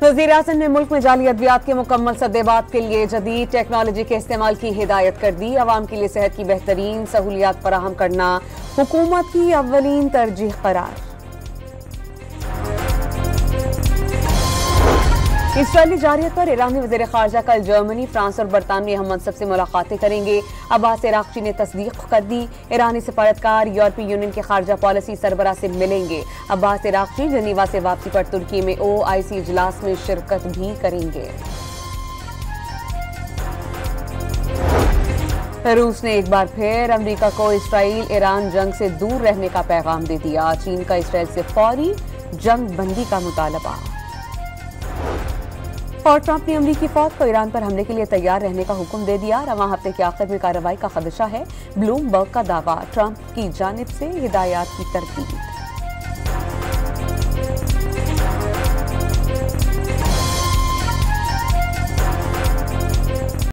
वज़ीर-ए-आज़म ने मुल्क में जाली अद्वियात के मुकम्मल सद्देबात के लिए जदीद टेक्नोलॉजी के इस्तेमाल की हिदायत कर दी। अवाम के लिए सेहत की बेहतरीन सहूलियात फराहम करना हुकूमत की अव्वलीन तरजीह करार। इसराइली जारियत पर ईरानी वज़ीर ख़ारजा कल जर्मनी, फ्रांस और बरतानवी अहम मनसब से मुलाकातें करेंगे। अब्बास इराक़ची ने तस्दीक कर दी। ईरानी सफारतकार यूरोपीय यूनियन के खारजा पॉलिसी सरबराह से मिलेंगे। अब्बास इराक़ची जनीवा से वापसी पर तुर्की में OIC इजलास में शिरकत भी करेंगे। रूस ने एक बार फिर अमेरिका को इसराइल ईरान जंग से दूर रहने का पैगाम दे दिया। चीन का इसराइल से फौरी जंग बंदी का मुतालबा। और ट्रंप ने अमरीकी फौज को ईरान पर हमले के लिए तैयार रहने का हुक्म दे दिया। रवां हफ्ते के आखिर में कार्रवाई का खदशा है, ब्लूमबर्ग का दावा। ट्रंप की जानिब से हदायत की तरदीद।